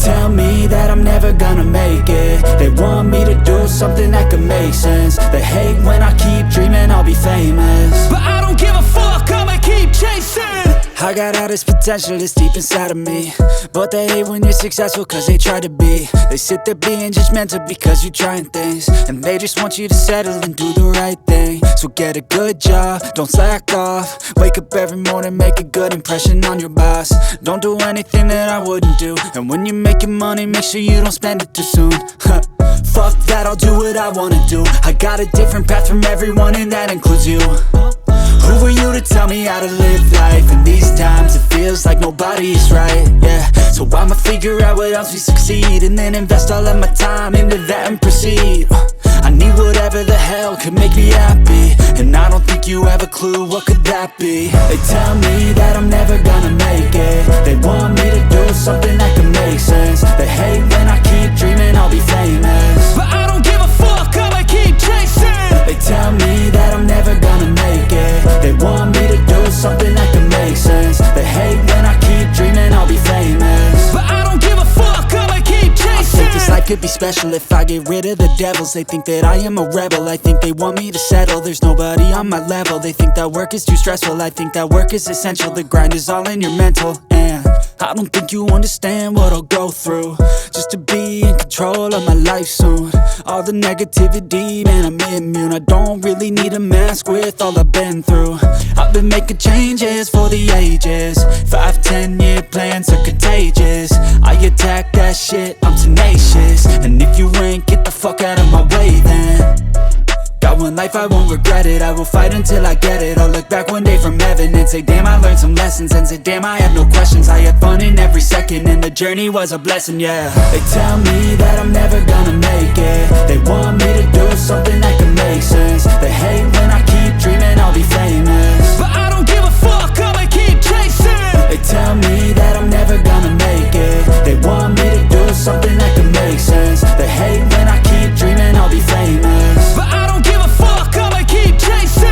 tell me that I'm never gonna make it. They want me to do something that could make sense. They hate when I keep dreaming I'll be famous, but I don't give a fuck, I'ma keep chasing. I got all this potential that's deep inside of me, but they hate when you're successful cause they try to be. They sit there being judgmental because you're trying things, and they just want you to settle and do the right thing. So get a good job, don't slack off. Wake up every morning, make a good impression on your boss. Don't do anything that I wouldn't do, and when you're making money, make sure you don't spend it too soon. Fuck that, I'll do what I wanna do. I got a different path from everyone, and that includes you. Who are you to tell me how to live life? In these times it feels like nobody is right, yeah. So I'ma figure out what else we succeed, and then invest all of my time into that and proceed. I need whatever the hell could make me happy, and I don't think you have a clue what could that be. They tell me that I'm never gonna make it. They want me to do something that could make sense. They hate when I keep dreaming I'll be famous, but I don't give a fuck, I'ma keep chasing. They tell me that I'm never gonna make it. They want me to do something that could make sense. They hate when I keep dreaming I'll be famous, but I don't give a fuck, I'ma keep chasing. I think this life could be special if I get rid of the devils. They think that I am a rebel, I think they want me to settle. There's nobody on my level. They think that work is too stressful, I think that work is essential. The grind is all in your mental, and I don't think you understand what I'll go through just to be in control of my life soon. All the negativity, man, I'm immune. I don't really need a mask with all I've been through. I've been making changes for the ages. 5-10 year plans are contagious. I attack that shit, I'm tenacious. And if you ain't, get the fuck out of my way then. Got one life, I won't regret it. I will fight until I get it. I'll look back one day from heaven and say, damn, I learned some lessons. And say, damn, I had no questions. I had fun in every second, and the journey was a blessing, yeah. They tell me that I'm never gonna make it. They want me to do something that can make sense. They hate when I keep dreaming I'll be famous, but I don't give a fuck, I'ma keep chasing. They tell me that I'm never gonna make it. They want me to do something that can make sense. They hate when I keep dreaming I'll be famous, but I don't give a fuck, I'ma keep chasing.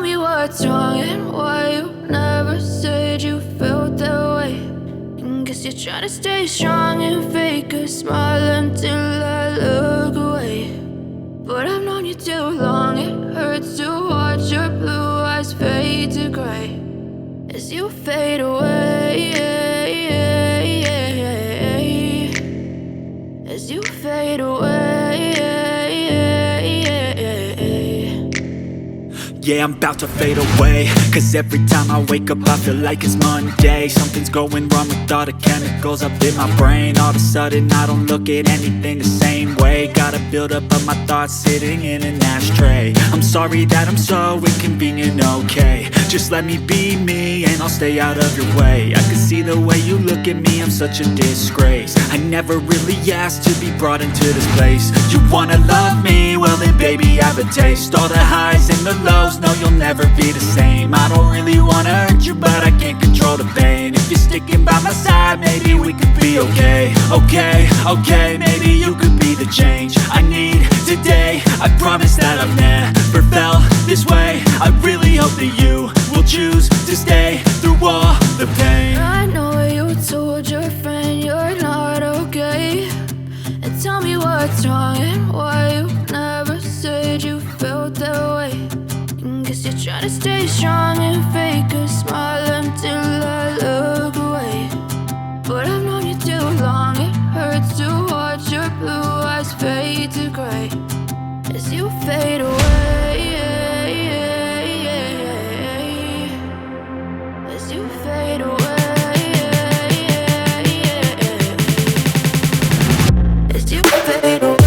me what's wrong and why you never said you felt that way. And guess you're trying to stay strong and fake a smile until I look away. But I've known you too long, it hurts to watch your blue eyes fade to gray as you fade away, as you fade away. Yeah, I'm about to fade away, cause every time I wake up I feel like it's Monday. Something's going wrong with all the chemicals up in my brain. All of a sudden I don't look at anything the same way. Got a buildup of my thoughts sitting in an ashtray. I'm sorry that I'm so inconvenient, okay. Just let me be me and I'll stay out of your way. I can see the way you look at me, I'm such a disgrace. I never really asked to be brought into this place. You wanna love me? Well then baby have a taste. All the highs and the lows, no you'll never be the same. I don't really wanna hurt you but I can't control the pain. If you're sticking by my side maybe we could be okay. Okay, maybe you could be the change I need today. I promise that I've never felt this way. I really hope that you will choose to stay through all the pain. I know you told your friend you're not okay, and tell me what's wrong and why you never said you felt that way. And guess you're trying to stay strong and fake a smile until I look away. But I've known you too long, it hurts to watch your blue eyes fade to gray as you fade away, as you fade away, as you fade away.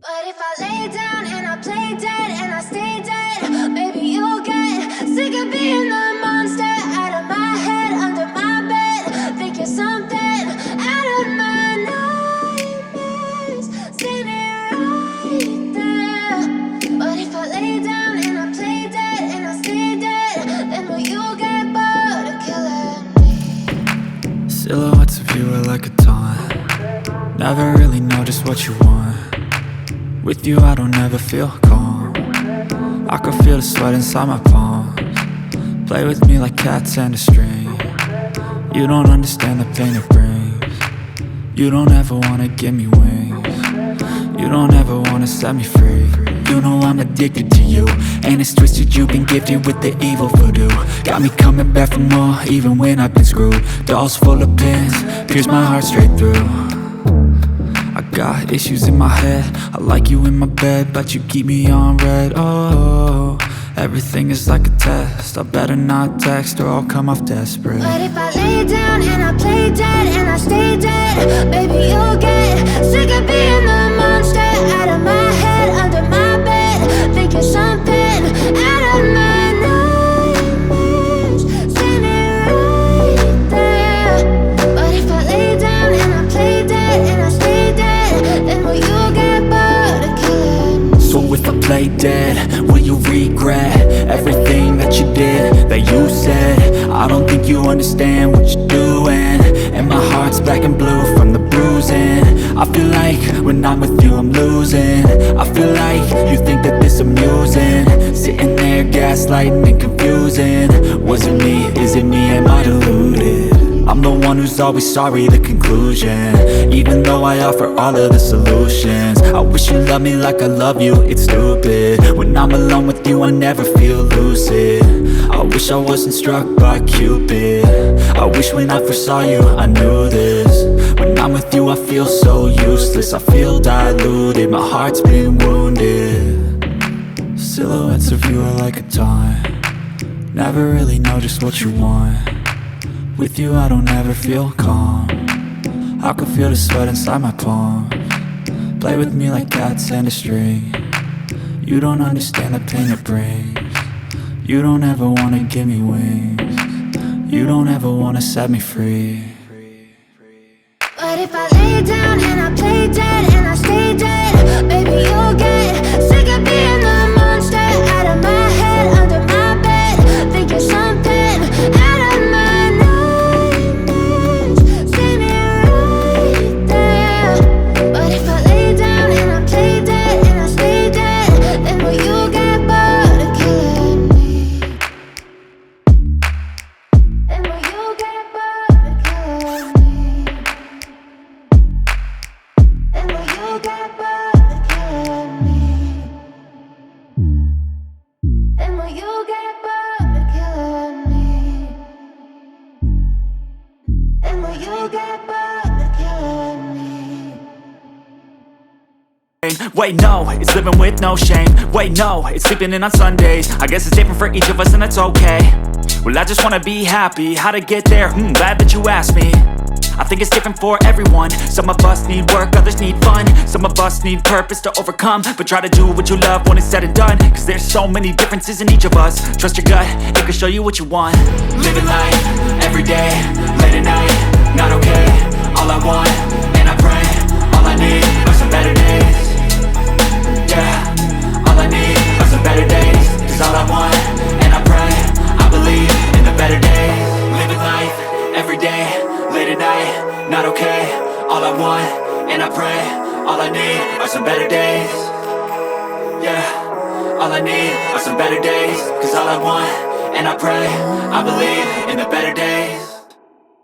But if I lay down and I play dead and I stay dead, maybe you'll get sick of being the monster out of my head, under my bed. Think you're something out of my nightmares, standing right there. But if I lay down and I play dead and I stay dead, then will you get bored of killing me? Silhouettes of you are like a taunt. Never really know just what you want. With you I don't ever feel calm. I can feel the sweat inside my palms. Play with me like cats and a string. You don't understand the pain it brings. You don't ever wanna give me wings. You don't ever wanna set me free. you know I'm addicted to you. And it's twisted, you've been gifted with the evil voodoo. Got me coming back for more, even when I've been screwed. Dolls full of pins, pierce my heart straight through. I got issues in my head, I like you in my bed, but you keep me on red. Oh, everything is like a test, I better not text or I'll come off desperate. But if I lay down and I play dead and I stay dead, baby, you'll get sick of being the monster out of my head, under my bed. Think you're something out of my nightmares, standing right there. But if I lay down and I play dead and I stay dead, then will you get bored of killing me? So if I play dead, will you regret everything that you did, that you said? I don't think you understand what you're doing, and my heart's black and blue from the bruising. I feel like when I'm with you I'm losing. I feel like you think that this amusing, sitting there gaslighting and confusing. Was it me? Is it me? Am I deluded? I'm the one who's always sorry, the conclusion, even though I offer all of the solutions. I wish you loved me like I love you, it's stupid. When I'm alone with you I never feel lucid. I wish I wasn't struck by Cupid. I wish when I first saw you I knew this. When I'm with you I feel so useless, I feel diluted, my heart's been wounded. Silhouettes of you are like a taunt, never really know just what you want. With you I don't ever feel calm, I can feel the sweat inside my palms. Play with me like cats and a string, you don't understand the pain it brings. You don't ever wanna give me wings, you don't ever wanna set me free. But if I lay down and I play dead and I stay dead, baby, you'll get sick of being the monster out of my head, under my bed. Think you're something out of my nightmares, standing right there. But if I lay down and I play dead and I stay dead, then will you get bored of killing me? Then will you get bored of killing me? And will you get bored of killing me? And will you get bored of killing me? And will you get bored of killing me? Wait, no, it's living with no shame. Wait, no, it's sleeping in on Sundays. I guess it's different for each of us and that's okay. Well, I just wanna be happy. How to get there? Glad that you asked me. I think it's different for everyone. Some of us need work, others need fun. Some of us need purpose to overcome. But try to do what you love when it's said and done, cause there's so many differences in each of us. Trust your gut, it can show you what you want. Living life, everyday, late at night, not okay. All I want, and I pray, all I need are some better days. Yeah, all I need are some better days. Cause all I want, and I pray, I believe in the better days. Living life, everyday, late at night, not okay. All I want, and I pray, all I need are some better days. Yeah, all I need are some better days. Cause all I want, and I pray, I believe in the better days.